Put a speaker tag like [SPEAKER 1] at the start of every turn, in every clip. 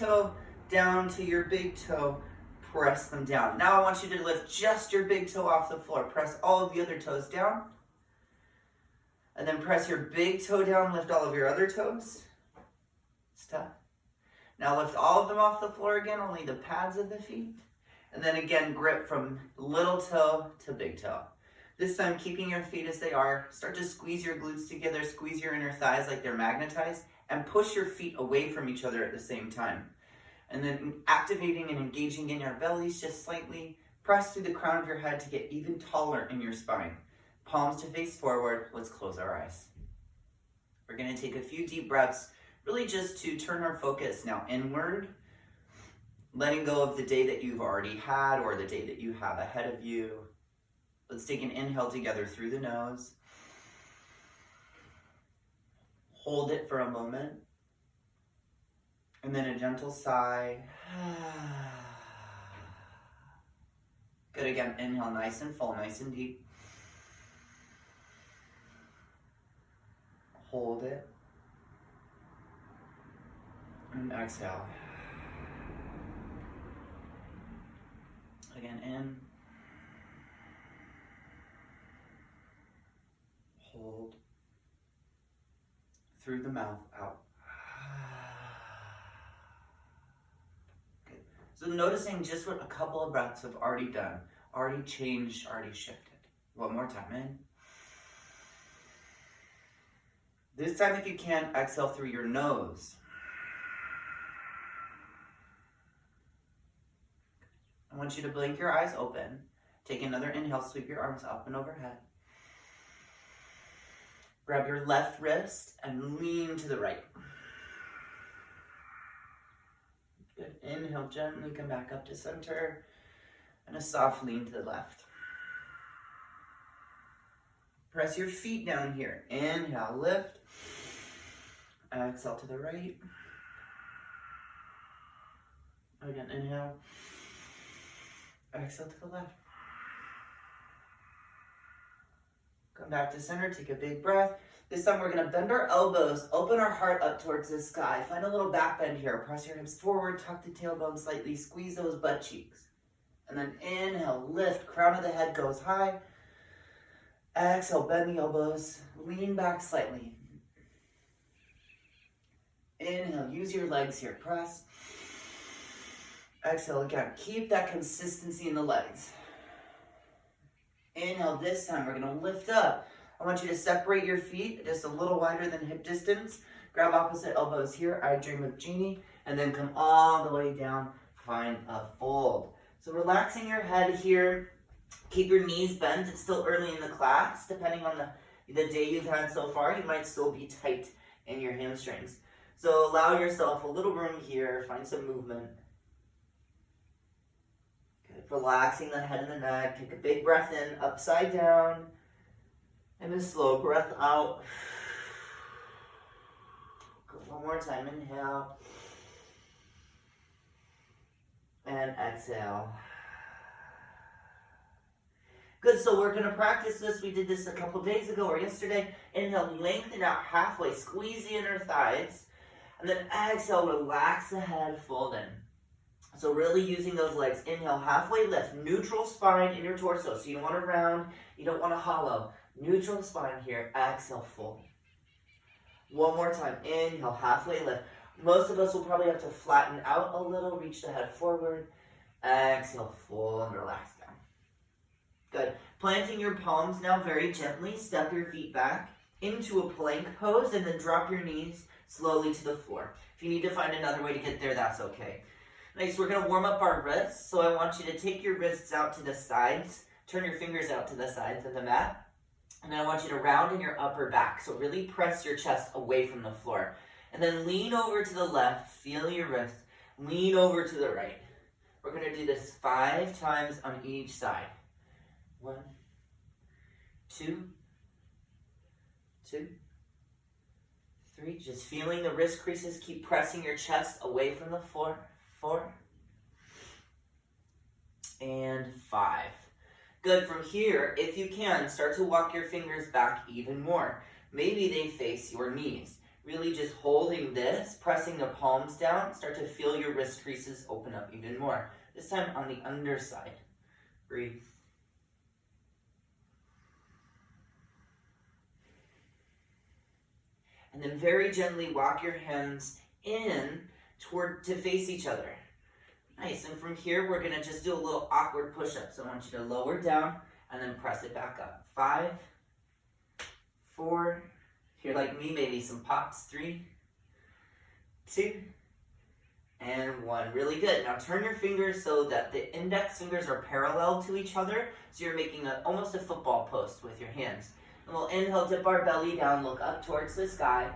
[SPEAKER 1] toe down to your big toe, press them down. Now I want you to lift just your big toe off the floor. Press all of the other toes down. And then press your big toe down, lift all of your other toes. It's tough. Now lift all of them off the floor again, only the pads of the feet. And then again, grip from little toe to big toe. This time, keeping your feet as they are. Start to squeeze your glutes together, squeeze your inner thighs like they're magnetized, and push your feet away from each other at the same time. And then activating and engaging in your bellies just slightly. Press through the crown of your head to get even taller in your spine. Palms to face forward. Let's close our eyes. We're going to take a few deep breaths, really just to turn our focus now inward, letting go of the day that you've already had or the day that you have ahead of you. Let's take an inhale together through the nose. Hold it for a moment. And then a gentle sigh. Good, again, inhale nice and full, nice and deep. Hold it. And exhale. Again, in. Hold. Through the mouth, out. Good. So noticing just what a couple of breaths have already done, already changed, already shifted. One more time, in. This time, if you can, exhale through your nose. I want you to blink your eyes open. Take another inhale, sweep your arms up and overhead. Grab your left wrist and lean to the right. Good. Inhale, gently come back up to center. And a soft lean to the left. Press your feet down here. Inhale, lift. Exhale to the right. Again, inhale. Exhale to the left. Come back to center, take a big breath. This time we're gonna bend our elbows, open our heart up towards the sky. Find a little back bend here. Press your hips forward, tuck the tailbone slightly, squeeze those butt cheeks. And then inhale, lift, crown of the head goes high. Exhale, bend the elbows, lean back slightly. Inhale, use your legs here, press. Exhale again, keep that consistency in the legs. Inhale, this time we're gonna lift up. I want you to separate your feet just a little wider than hip distance. Grab opposite elbows here, I dream of Genie, and then come all the way down, find a fold. So relaxing your head here, keep your knees bent. It's still early in the class. Depending on the day you've had so far, you might still be tight in your hamstrings. So allow yourself a little room here, find some movement. Good. Relaxing the head and the neck. Take a big breath in, upside down. And a slow breath out. Good. One more time, inhale. And exhale. Good, so we're gonna practice this. We did this a couple days ago or yesterday. Inhale, lengthen out halfway, squeeze the inner thighs. And then exhale, relax the head, fold in. So really using those legs. Inhale, halfway lift, neutral spine in your torso. So you don't want to round, you don't want to hollow. Neutral spine here, exhale, fold. One more time, inhale, halfway lift. Most of us will probably have to flatten out a little, reach the head forward. Exhale, fold, and relax down. Good. Planting your palms now very gently, step your feet back into a plank pose and then drop your knees slowly to the floor. If you need to find another way to get there, that's okay. Next, we're going to warm up our wrists. So I want you to take your wrists out to the sides, turn your fingers out to the sides of the mat, and then I want you to round in your upper back. So really press your chest away from the floor. And then lean over to the left, feel your wrist, lean over to the right. We're going to do this 5 times on each side. 1, 2, 2, 3. Just feeling the wrist creases. Keep pressing your chest away from the floor. 4 and 5. Good. From here, if you can, start to walk your fingers back even more. Maybe they face your knees. Really just holding this, pressing the palms down, start to feel your wrist creases open up even more. This time on the underside. Breathe. And then very gently walk your hands in to face each other. Nice, and from here we're gonna just do a little awkward push-up. So I want you to lower down and then press it back up. 5, 4, if you're like me, maybe some pops. 3, 2, and 1. Really good. Now turn your fingers so that the index fingers are parallel to each other. So you're making almost a football post with your hands. And we'll inhale, dip our belly down, look up towards the sky.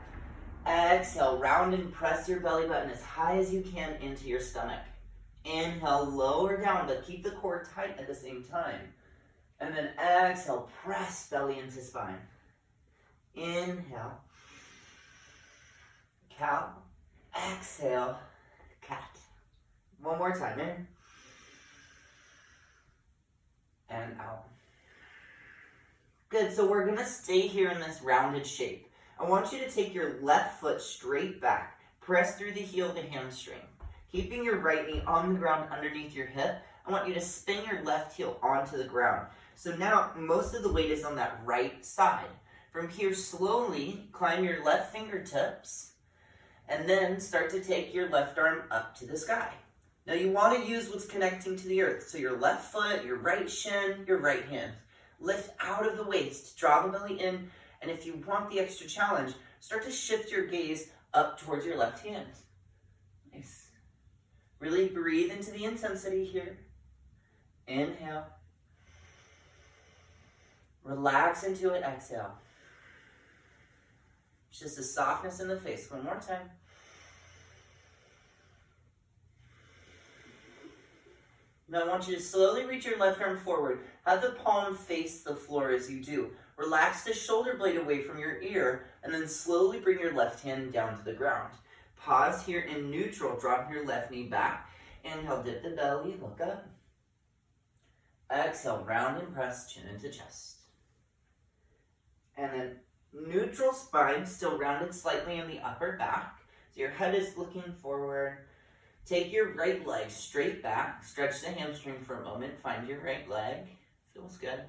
[SPEAKER 1] Exhale, round and press your belly button as high as you can into your stomach. Inhale, lower down, but keep the core tight at the same time. And then exhale, press belly into spine. Inhale, cow. Exhale, cat. One more time, in. And out. Good, so we're gonna stay here in this rounded shape. I want you to take your left foot straight back. Press through the heel of the hamstring. Keeping your right knee on the ground underneath your hip, I want you to spin your left heel onto the ground. So now, most of the weight is on that right side. From here, slowly climb your left fingertips, and then start to take your left arm up to the sky. Now you want to use what's connecting to the earth. So your left foot, your right shin, your right hand. Lift out of the waist, draw the belly in, and if you want the extra challenge, start to shift your gaze up towards your left hand. Nice. Really breathe into the intensity here. Inhale. Relax into it, exhale. It's just a softness in the face. One more time. Now I want you to slowly reach your left arm forward. Have the palm face the floor as you do. Relax the shoulder blade away from your ear, and then slowly bring your left hand down to the ground. Pause here in neutral, drop your left knee back. Inhale, dip the belly, look up. Exhale, round and press, chin into chest. And then neutral spine, still rounded slightly in the upper back. So your head is looking forward. Take your right leg straight back. Stretch the hamstring for a moment. Find your right leg. Feels good.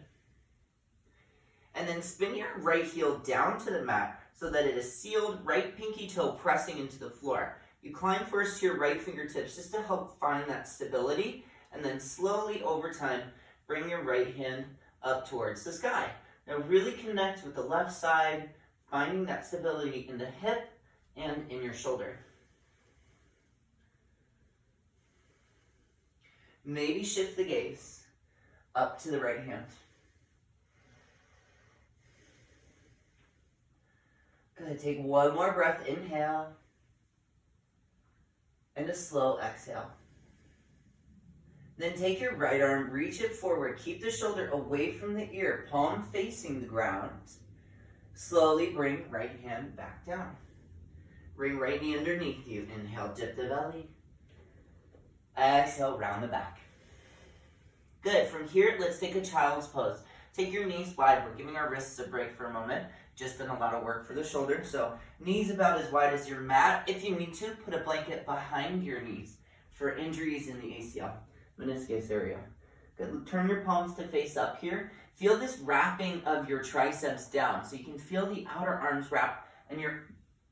[SPEAKER 1] And then spin your right heel down to the mat so that it is sealed, right pinky toe pressing into the floor. You climb first to your right fingertips just to help find that stability. And then slowly over time, bring your right hand up towards the sky. Now really connect with the left side, finding that stability in the hip and in your shoulder. Maybe shift the gaze up to the right hand. Good, take one more breath, inhale, and a slow exhale. Then take your right arm, reach it forward, keep the shoulder away from the ear, palm facing the ground. Slowly bring right hand back down. Bring right knee underneath you. Inhale, dip the belly. Exhale, round the back. Good, from here, let's take a child's pose. Take your knees wide. We're giving our wrists a break for a moment. Just done a lot of work for the shoulder. So knees about as wide as your mat. If you need to, put a blanket behind your knees for injuries in the ACL, meniscus area. Good, turn your palms to face up here. Feel this wrapping of your triceps down. So you can feel the outer arms wrap and your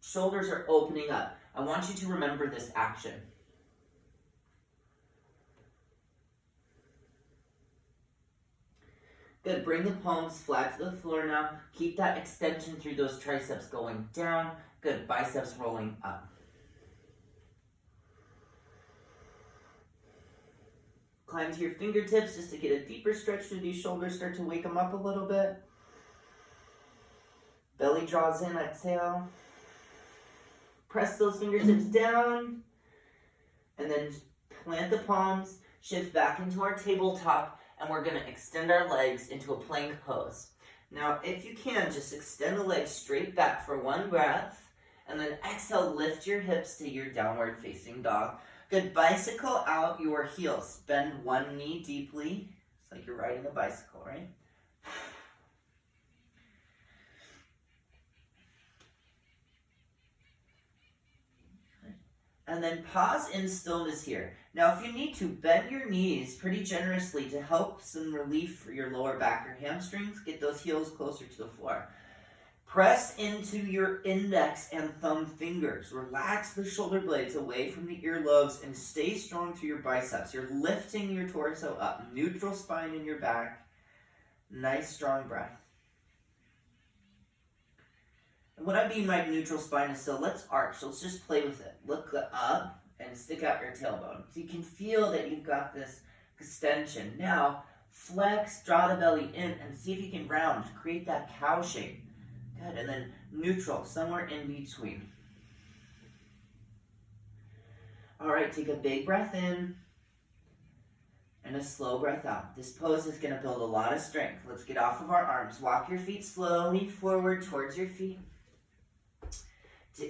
[SPEAKER 1] shoulders are opening up. I want you to remember this action. Good, bring the palms flat to the floor now. Keep that extension through those triceps going down. Good, biceps rolling up. Climb to your fingertips just to get a deeper stretch through these shoulders. Start to wake them up a little bit. Belly draws in, exhale. Press those fingertips down. And then plant the palms, shift back into our tabletop. And we're going to extend our legs into a plank pose. Now, if you can, just extend the legs straight back for one breath. And then exhale, lift your hips to your downward facing dog. Good, bicycle out your heels. Bend one knee deeply. It's like you're riding a bicycle, right? And then pause in stillness here. Now, if you need to, bend your knees pretty generously to help some relief for your lower back or hamstrings. Get those heels closer to the floor. Press into your index and thumb fingers. Relax the shoulder blades away from the earlobes and stay strong through your biceps. You're lifting your torso up. Neutral spine in your back. Nice, strong breath. And what I mean by neutral spine is, so let's arch. Let's just play with it. Look up and stick out your tailbone. So you can feel that you've got this extension. Now, flex, draw the belly in, and see if you can round. Create that cow shape. Good, and then neutral, somewhere in between. All right, take a big breath in and a slow breath out. This pose is going to build a lot of strength. Let's get off of our arms. Walk your feet slowly forward towards your feet.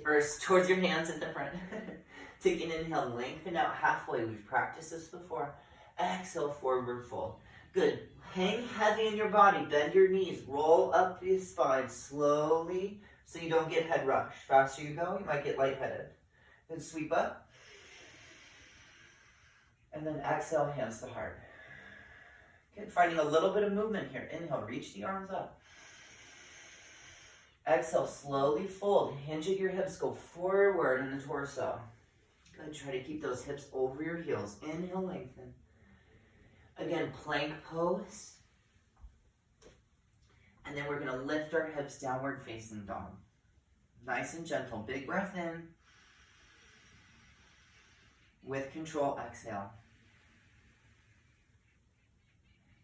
[SPEAKER 1] Or towards your hands at the front. Take an inhale, lengthen out halfway. We've practiced this before. Exhale, forward fold. Good. Hang heavy in your body. Bend your knees. Roll up your spine slowly so you don't get head rush. Faster you go, you might get lightheaded. Then sweep up. And then exhale, hands to heart. Good. Finding a little bit of movement here. Inhale, reach the arms up. Exhale, slowly fold. Hinge at your hips. Go forward in the torso. Good. Try to keep those hips over your heels. Inhale, lengthen. Again, plank pose. And then we're going to lift our hips downward facing dog. Nice and gentle. Big breath in. With control, exhale.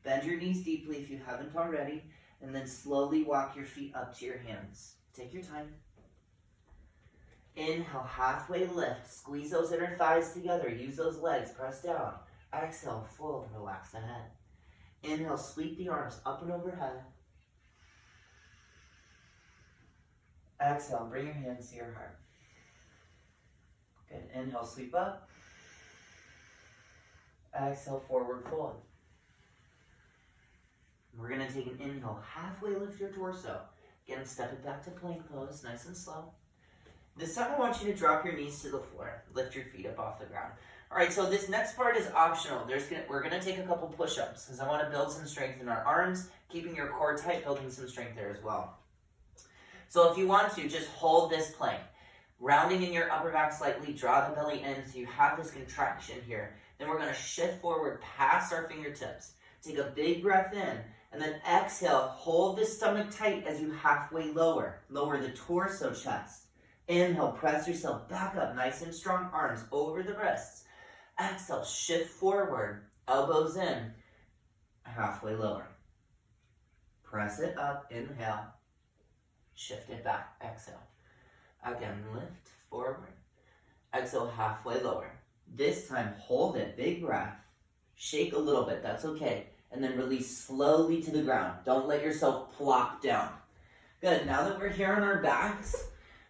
[SPEAKER 1] Bend your knees deeply if you haven't already. And then slowly walk your feet up to your hands. Take your time. Inhale, halfway lift. Squeeze those inner thighs together. Use those legs. Press down. Exhale, fold. Relax the head. Inhale, sweep the arms up and overhead. Exhale, bring your hands to your heart. Good. Inhale, sweep up. Exhale, forward fold. We're going to take an inhale, halfway lift your torso. Again, step it back to plank pose, nice and slow. This time I want you to drop your knees to the floor. Lift your feet up off the ground. All right, so this next part is optional. We're going to take a couple push-ups because I want to build some strength in our arms, keeping your core tight, building some strength there as well. So if you want to, just hold this plank. Rounding in your upper back slightly, draw the belly in so you have this contraction here. Then we're going to shift forward past our fingertips. Take a big breath in. And then exhale, hold the stomach tight as you halfway lower. Lower the torso, chest. Inhale, press yourself back up, nice and strong, arms over the wrists. Exhale, shift forward, elbows in, halfway lower. Press it up, inhale, shift it back, exhale. Again, lift forward, exhale, halfway lower. This time, hold it, big breath. Shake a little bit, that's okay. And then release slowly to the ground. Don't let yourself plop down. Good, now that we're here on our backs,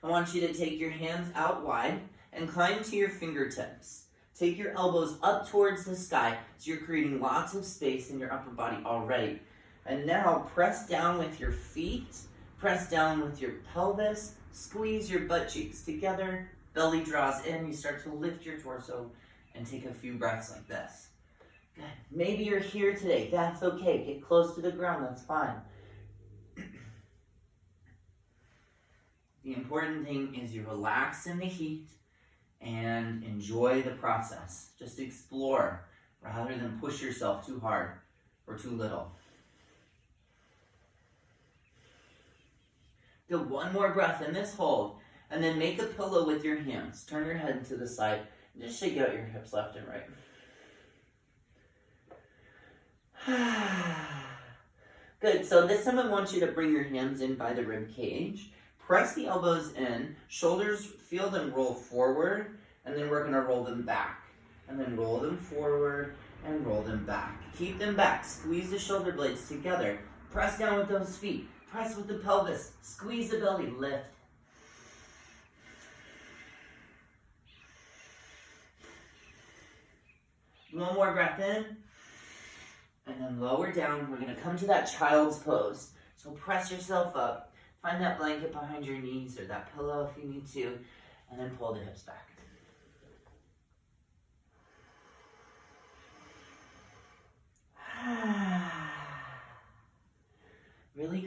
[SPEAKER 1] I want you to take your hands out wide and climb to your fingertips. Take your elbows up towards the sky so you're creating lots of space in your upper body already. And now press down with your feet, press down with your pelvis, squeeze your butt cheeks together, belly draws in, you start to lift your torso and take a few breaths like this. Good. Maybe you're here today. That's okay. Get close to the ground. That's fine. The important thing is you relax in the heat and enjoy the process. Just explore rather than push yourself too hard or too little. Do one more breath in this hold and then make a pillow with your hands. Turn your head to the side and just shake out your hips left and right. Good, so this time I want you to bring your hands in by the rib cage. Press the elbows in, shoulders, feel them roll forward, and then we're gonna roll them back. And then roll them forward and roll them back. Keep them back, squeeze the shoulder blades together. Press down with those feet, press with the pelvis, squeeze the belly, lift. One more breath in. And then lower down, we're going to come to that child's pose. So press yourself up, find that blanket behind your knees or that pillow if you need to, and then pull the hips back.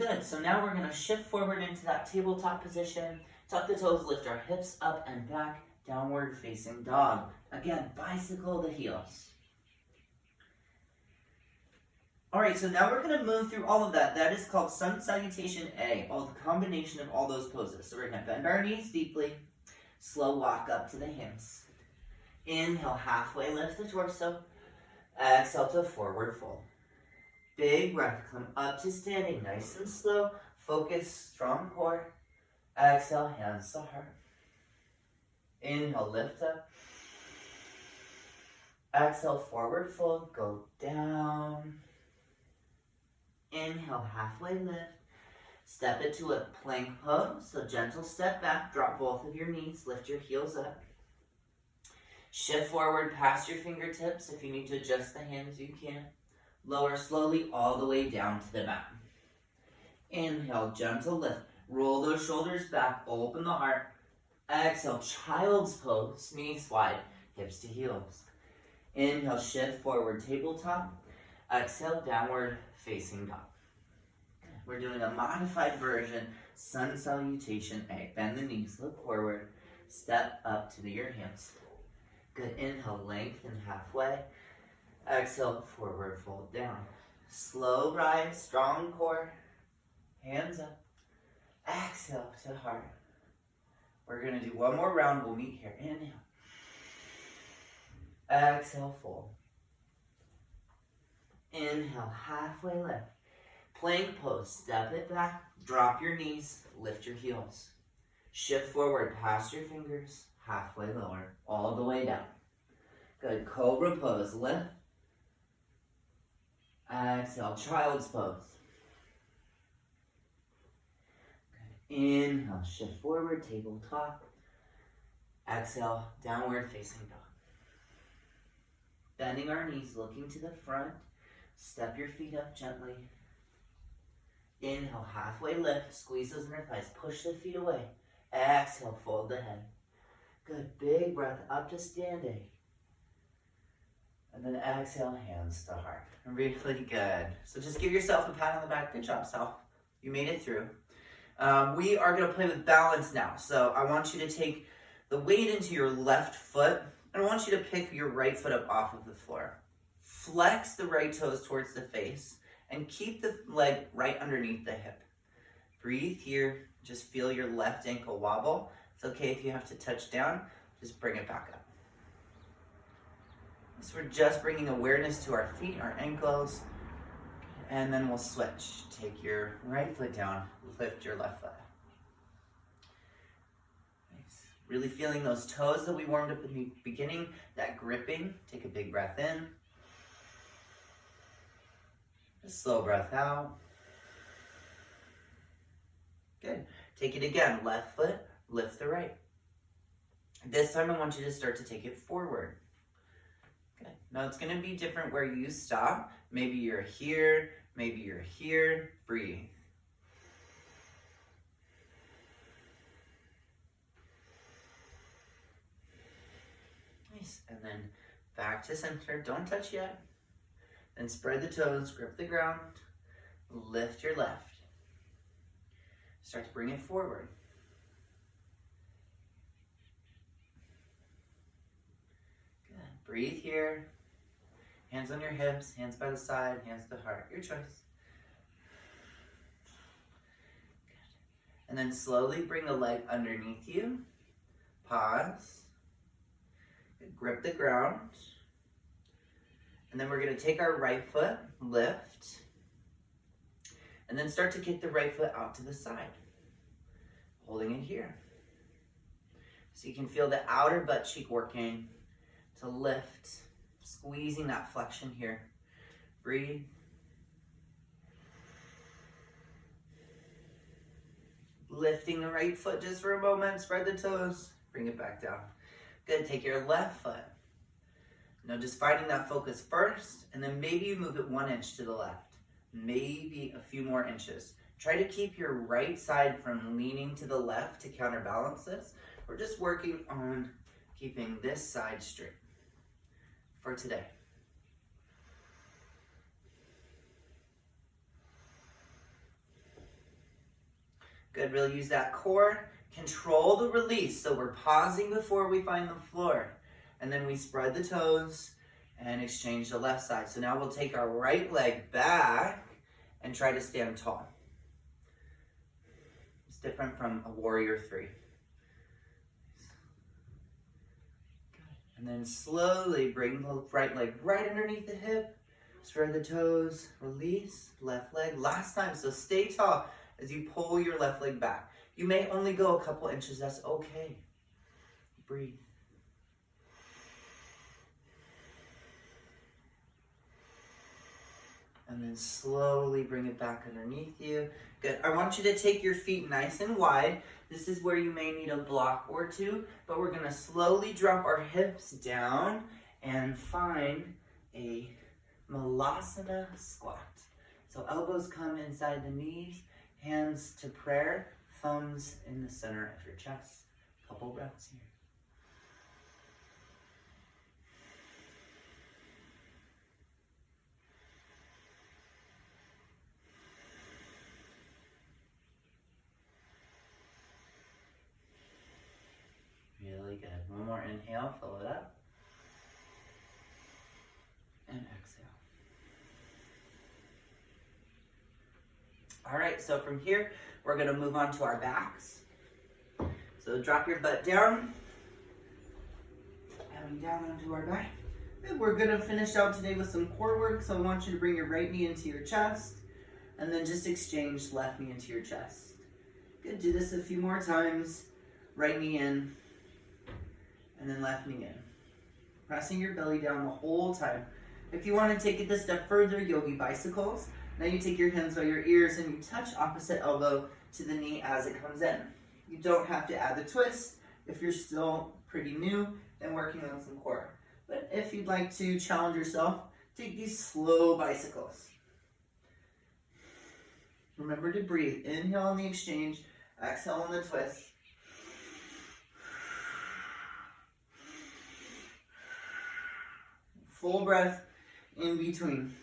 [SPEAKER 1] good. So now we're gonna shift forward into that tabletop position. Tuck the toes, lift our hips up and back, downward facing dog. Again, bicycle the heels. All right, so now we're gonna move through all of that. That is called sun salutation A, all the combination of all those poses. So we're gonna bend our knees deeply, slow walk up to the hands. Inhale, halfway lift the torso. Exhale to forward fold. Big breath, come up to standing, nice and slow. Focus, strong core. Exhale, hands to heart. Inhale, lift up. Exhale, forward fold, go down. Inhale, halfway lift. Step it to a plank pose. So gentle step back, drop both of your knees, lift your heels up. Shift forward past your fingertips. If you need to adjust the hands, you can. Lower slowly all the way down to the mat. Inhale, gentle lift. Roll those shoulders back, open the heart. Exhale, child's pose, knees wide, hips to heels. Inhale, shift forward, tabletop. Exhale, downward facing dog. We're doing a modified version, sun salutation A. Bend the knees, look forward, step up to your hands. Good, inhale, lengthen halfway. Exhale, forward fold down. Slow rise, strong core, hands up. Exhale to heart. We're gonna do one more round, we'll meet here. Inhale. Exhale, fold. Inhale, halfway lift. Plank pose, step it back, drop your knees, lift your heels. Shift forward past your fingers, halfway lower, all the way down. Good, cobra pose, lift. Exhale, child's pose. Good. Inhale, shift forward, tabletop. Exhale, downward facing dog. Bending our knees, looking to the front. Step your feet up gently. Inhale, halfway lift, squeeze those inner thighs, push the feet away. Exhale, fold the head. Good, big breath up to standing. And then exhale, hands to heart. Really good. So just give yourself a pat on the back. Good job, self. You made it through. We are gonna play with balance now. So I want you to take the weight into your left foot, and I want you to pick your right foot up off of the floor. Flex the right toes towards the face, and keep the leg right underneath the hip. Breathe here. Just feel your left ankle wobble. It's okay if you have to touch down. Just bring it back up. So we're just bringing awareness to our feet, our ankles, and then we'll switch. Take your right foot down, lift your left foot. Nice. Really feeling those toes that we warmed up in the beginning, that gripping. Take a big breath in. A slow breath out. Good. Take it again. Left foot, lift the right. This time I want you to start to take it forward. Good. Now it's going to be different where you stop. Maybe you're here, maybe you're here. Breathe. Nice. And then back to center. Don't touch yet. Then spread the toes, grip the ground, lift your left. Start to bring it forward. Good. Breathe here. Hands on your hips, hands by the side, hands to the heart. Your choice. Good. And then slowly bring a leg underneath you. Pause. Good. Grip the ground. And then we're going to take our right foot, lift, and then start to kick the right foot out to the side, holding it here. So you can feel the outer butt cheek working to lift, squeezing that flexion here. Breathe. Lifting the right foot just for a moment, spread the toes, bring it back down. Good, take your left foot. Now just finding that focus first, and then maybe you move it 1 inch to the left. Maybe a few more inches. Try to keep your right side from leaning to the left to counterbalance this. We're just working on keeping this side straight for today. Good, we'll use that core. Control the release, so we're pausing before we find the floor. And then we spread the toes and exchange the left side. So now we'll take our right leg back and try to stand tall. It's different from a warrior 3. And then slowly bring the right leg right underneath the hip. Spread the toes, release, left leg. Last time, so stay tall as you pull your left leg back. You may only go a couple inches, that's okay. Breathe. And then slowly bring it back underneath you. Good. I want you to take your feet nice and wide. This is where you may need a block or two, but we're going to slowly drop our hips down and find a Malasana squat. So elbows come inside the knees, hands to prayer, thumbs in the center of your chest. Couple breaths here. Really good. One more inhale, fill it up. And exhale. All right, so from here, we're gonna move on to our backs. So drop your butt down. Coming down onto our back. And we're gonna finish out today with some core work. So I want you to bring your right knee into your chest and then just exchange left knee into your chest. Good, do this a few more times. Right knee in and then left knee in. Pressing your belly down the whole time. If you want to take it a step further, yogi bicycles. Now you take your hands by your ears and you touch opposite elbow to the knee as it comes in. You don't have to add the twist. If you're still pretty new and working on some core. But if you'd like to challenge yourself, take these slow bicycles. Remember to breathe. Inhale on the exchange, exhale on the twist. Full breath in between.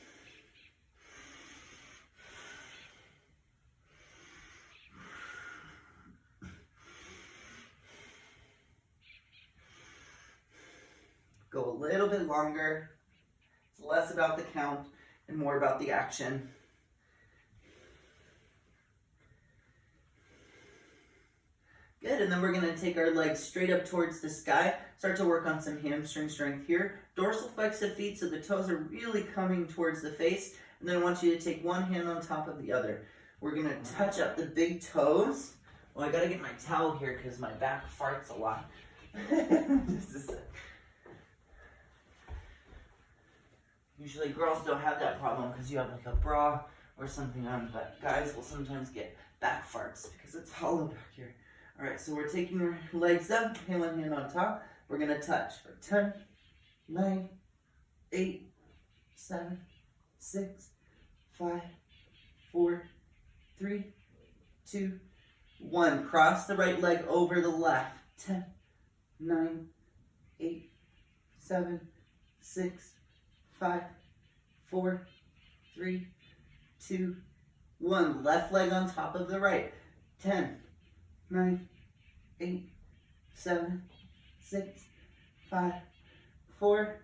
[SPEAKER 1] Go a little bit longer. It's less about the count and more about the action. Good, and then we're gonna take our legs straight up towards the sky. Start to work on some hamstring strength here. Dorsal flex the feet so the toes are really coming towards the face. And then I want you to take one hand on top of the other. We're gonna touch up the big toes. Well, I gotta get my towel here because my back farts a lot. Just a sec. Usually girls don't have that problem because you have like a bra or something on, but guys will sometimes get back farts because it's hollow back here. All right, so we're taking our legs up, one hand on top. We're gonna touch for 10, 9, 8, 7, 6, 5, 4, 3, 2, 1. Cross the right leg over the left. 10, 9, 8, 7, 6, 5, 4, 3, 2, 1. Left leg on top of the right. 10, 9, 8, 7, 6, 5, 4,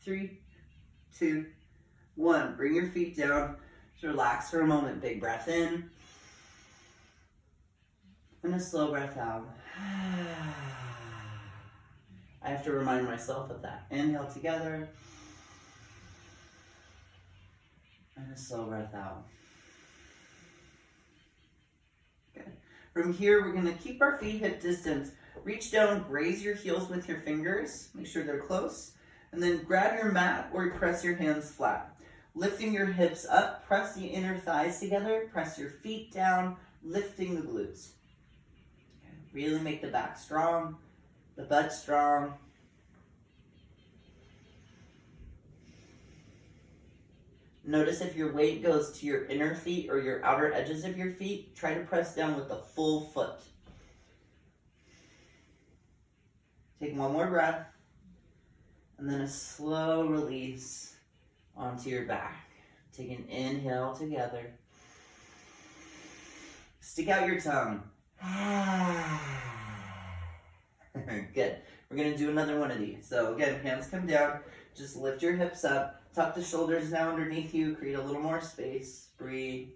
[SPEAKER 1] 3, 2, 1. Bring your feet down. Just relax for a moment. Big breath in. And a slow breath out. I have to remind myself of that. Inhale together. And a slow breath out. Good. From here, we're going to keep our feet hip distance. Reach down, raise your heels with your fingers. Make sure they're close. And then grab your mat or press your hands flat. Lifting your hips up, press the inner thighs together. Press your feet down, lifting the glutes. Okay. Really make the back strong, the butt strong. Notice if your weight goes to your inner feet or your outer edges of your feet, try to press down with the full foot. Take one more breath, and then a slow release onto your back. Take an inhale together. Stick out your tongue. Good. We're going to do another one of these. So again, hands come down. Just lift your hips up. Tuck the shoulders down underneath you. Create a little more space. Breathe.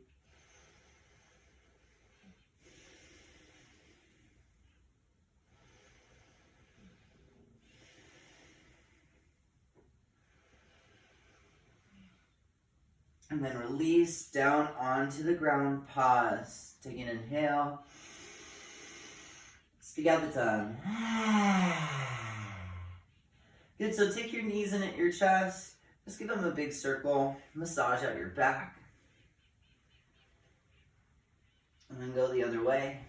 [SPEAKER 1] And then release down onto the ground. Pause. Take an inhale. Stick out the tongue. Good, so take your knees in at your chest. Just give them a big circle. Massage out your back. And then go the other way.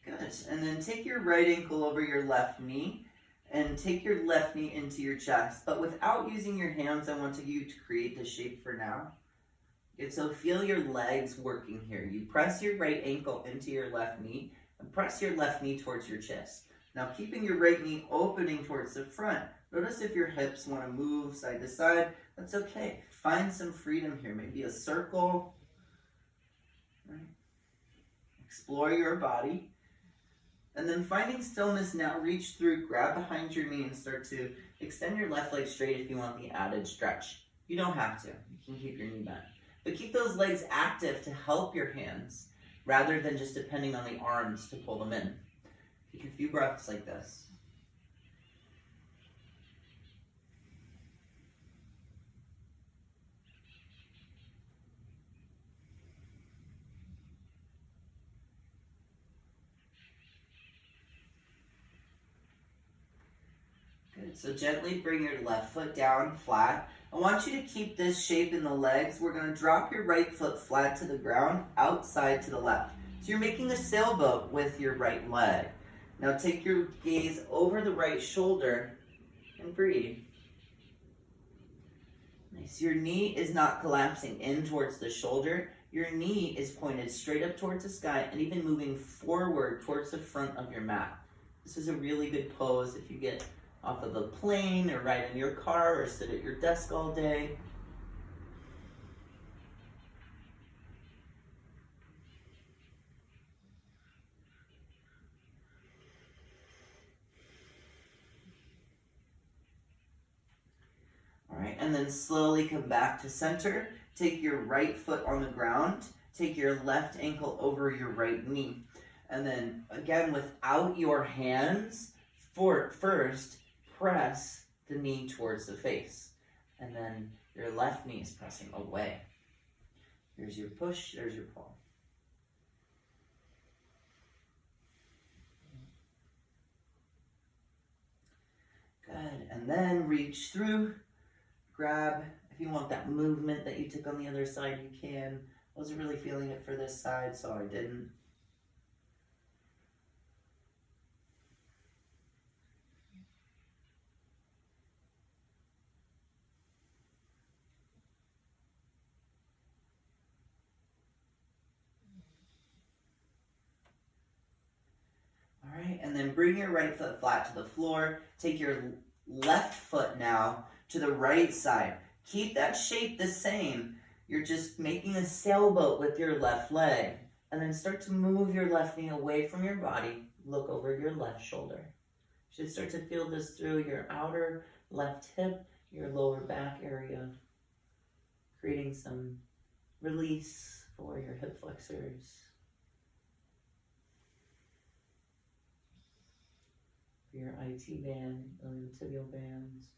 [SPEAKER 1] Good, and then take your right ankle over your left knee. And take your left knee into your chest. But without using your hands, I want you to create the shape for now. Good, so feel your legs working here. You press your right ankle into your left knee and press your left knee towards your chest. Now keeping your right knee opening towards the front. Notice if your hips want to move side to side, that's okay. Find some freedom here, maybe a circle. Right? Explore your body. And then finding stillness now, reach through, grab behind your knee and start to extend your left leg straight if you want the added stretch. You don't have to, you can keep your knee bent. But keep those legs active to help your hands rather than just depending on the arms to pull them in. Take a few breaths like this. Good, so gently bring your left foot down flat. I want you to keep this shape in the legs. We're going to drop your right foot flat to the ground, outside to the left. So you're making a sailboat with your right leg. Now take your gaze over the right shoulder and breathe. Nice. Your knee is not collapsing in towards the shoulder. Your knee is pointed straight up towards the sky and even moving forward towards the front of your mat. This is a really good pose if you get off of the plane or ride in your car or sit at your desk all day. All right, and then slowly come back to center. Take your right foot on the ground. Take your left ankle over your right knee. And then again, without your hands, first, press the knee towards the face. And then your left knee is pressing away. Here's your push, there's your pull. Good, and then reach through, grab. If you want that movement that you took on the other side, you can. I wasn't really feeling it for this side, so I didn't. All right, and then bring your right foot flat to the floor. Take your left foot now to the right side. Keep that shape the same. You're just making a sailboat with your left leg. And then start to move your left knee away from your body. Look over your left shoulder. You should start to feel this through your outer left hip, your lower back area, creating some release for your hip flexors, for your IT band, iliotibial bands.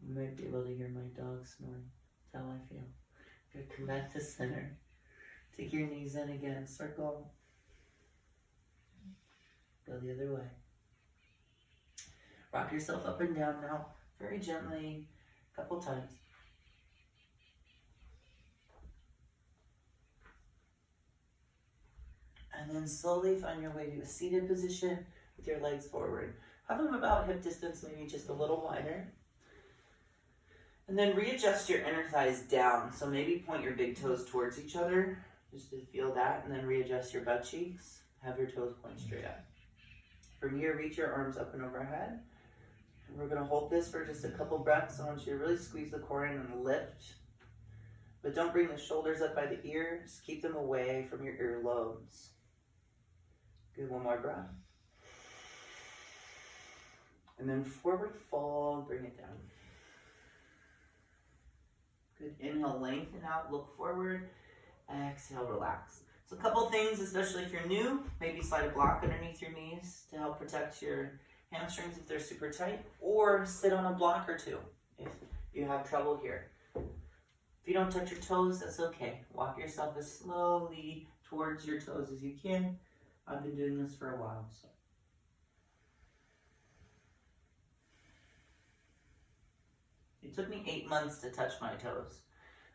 [SPEAKER 1] You might be able to hear my dog snoring. That's how I feel. Good, come back to center. Take your knees in again, circle. Go the other way. Rock yourself up and down now, very gently, a couple times. And then slowly find your way to a seated position. with your legs forward. Have them about hip distance, maybe just a little wider. And then readjust your inner thighs down. So maybe point your big toes towards each other, just to feel that, and then readjust your butt cheeks. Have your toes point straight up. From here, reach your arms up and overhead. And we're gonna hold this for just a couple breaths. I want you to really squeeze the core in and lift. But don't bring the shoulders up by the ears. Keep them away from your earlobes. Good, one more breath. And then forward fold, bring it down. Good, inhale, lengthen out, look forward. Exhale, relax. So a couple things, especially if you're new, maybe slide a block underneath your knees to help protect your hamstrings if they're super tight, or sit on a block or two if you have trouble here. If you don't touch your toes, that's okay. Walk yourself as slowly towards your toes as you can. I've been doing this for a while, so. It took me 8 months to touch my toes.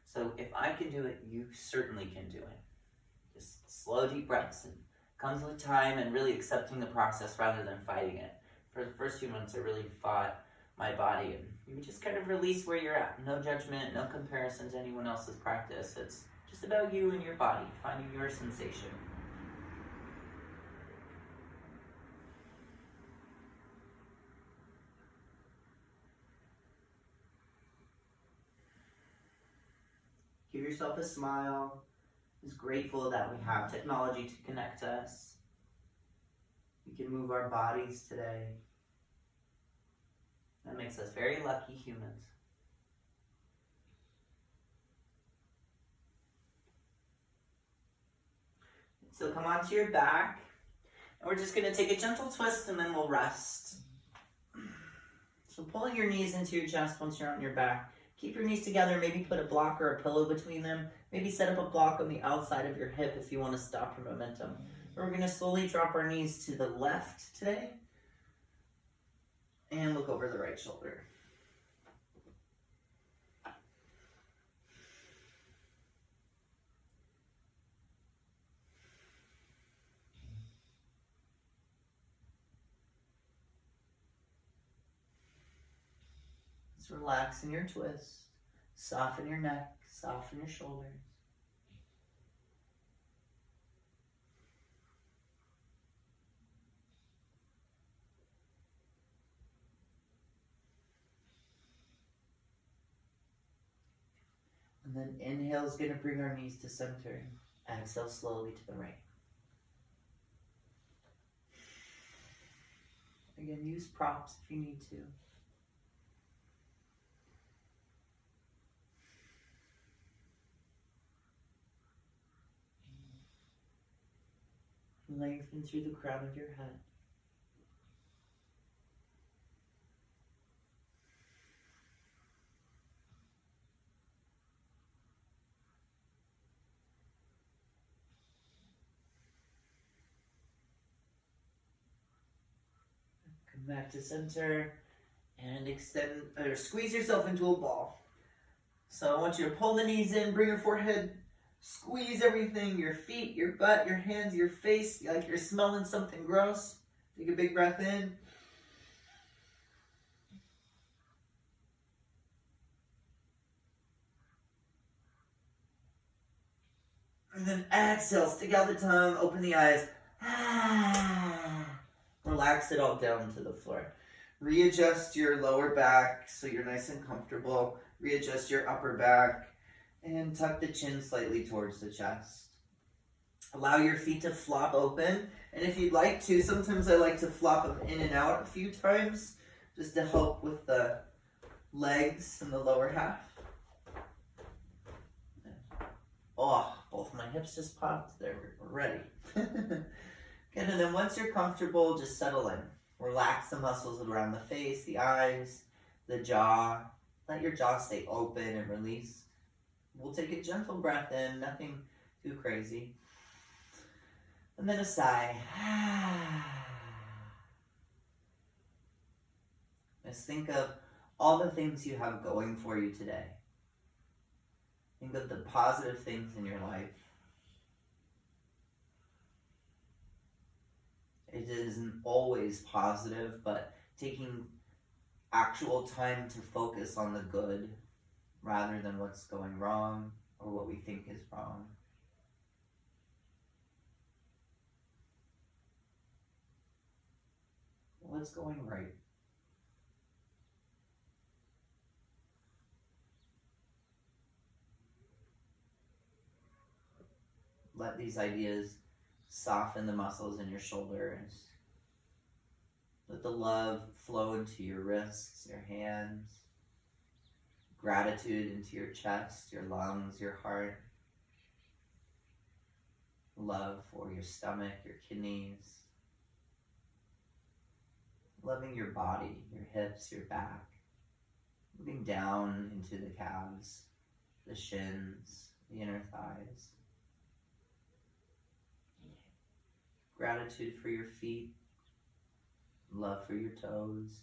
[SPEAKER 1] So if I can do it, you certainly can do it. Just slow, deep breaths. And comes with time and really accepting the process rather than fighting it. For the first few months, I really fought my body, and you just kind of release where you're at. No judgment, no comparison to anyone else's practice. It's just about you and your body, finding your sensation. Give yourself a smile. Just grateful that we have technology to connect us. We can move our bodies today. That makes us very lucky humans. So come onto your back, and we're just going to take a gentle twist and then we'll rest. So pulling your knees into your chest once you're on your back. Keep your knees together, maybe put a block or a pillow between them. Maybe set up a block on the outside of your hip if you want to stop your momentum. We're going to slowly drop our knees to the left today. And look over the right shoulder. Just relax in your twist. Soften your neck, soften your shoulders. And then inhale is going to bring our knees to center. Exhale slowly to the right. Again, use props if you need to. Lengthen through the crown of your head. Come back to center and extend or squeeze yourself into a ball. So I want you to pull the knees in, bring your forehead, squeeze everything, your feet, your butt, your hands, your face, like you're smelling something gross. Take a big breath in. And then exhale, stick out the tongue, open the eyes. Relax it all down to the floor. Readjust your lower back so you're nice and comfortable. Readjust your upper back. And tuck the chin slightly towards the chest. Allow your feet to flop open. And if you'd like to, sometimes I like to flop them in and out a few times just to help with the legs and the lower half. Oh, both my hips just popped. There, we're ready. Good, and then once you're comfortable, just settle in. Relax the muscles around the face, the eyes, the jaw. Let your jaw stay open and release. We'll take a gentle breath in, nothing too crazy. And then a sigh. Just think of all the things you have going for you today. Think of the positive things in your life. It isn't always positive, but taking actual time to focus on the good rather than what's going wrong or what we think is wrong. What's going right? Let these ideas soften the muscles in your shoulders. Let the love flow into your wrists, your hands. Gratitude into your chest, your lungs, your heart. Love for your stomach, your kidneys. Loving your body, your hips, your back. Moving down into the calves, the shins, the inner thighs. Gratitude for your feet. Love for your toes.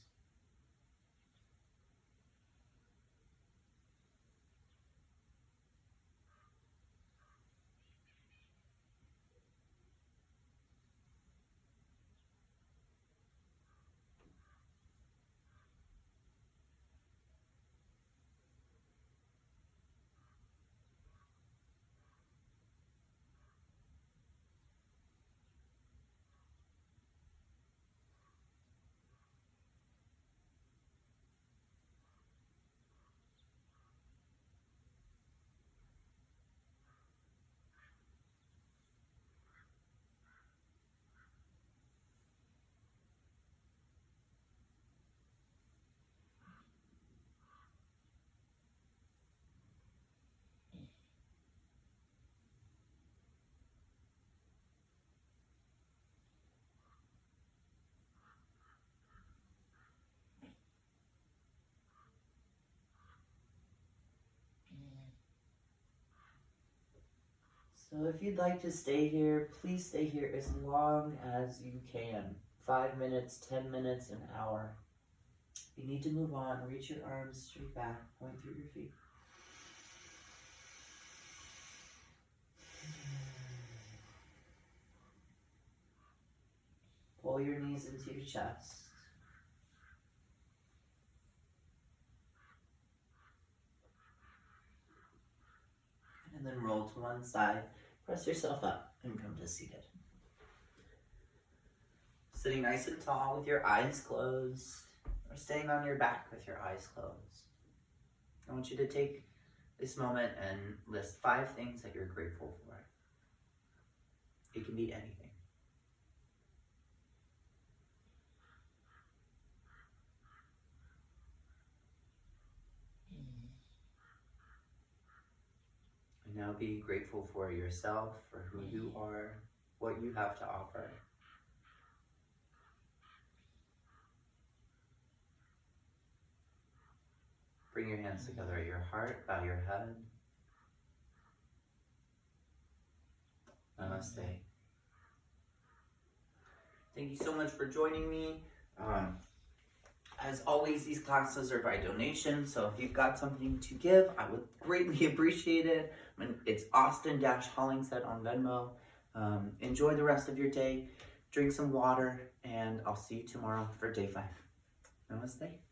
[SPEAKER 1] So if you'd like to stay here, please stay here as long as you can. 5 minutes, 10 minutes, an hour. If you need to move on, reach your arms straight back, point through your feet. Pull your knees into your chest. And then roll to one side. Press yourself up and come to seated. Sitting nice and tall with your eyes closed, or staying on your back with your eyes closed. I want you to take this moment and list 5 things that you're grateful for. It can be anything. And now be grateful for yourself, for who you are, what you have to offer. Bring your hands together at your heart, bow your head. Namaste. Thank you so much for joining me. As always, these classes are by donation, so if you've got something to give, I would greatly appreciate it. It's Austin-Hollingshead on Venmo. Enjoy the rest of your day, drink some water, and I'll see you tomorrow for day 5. Namaste.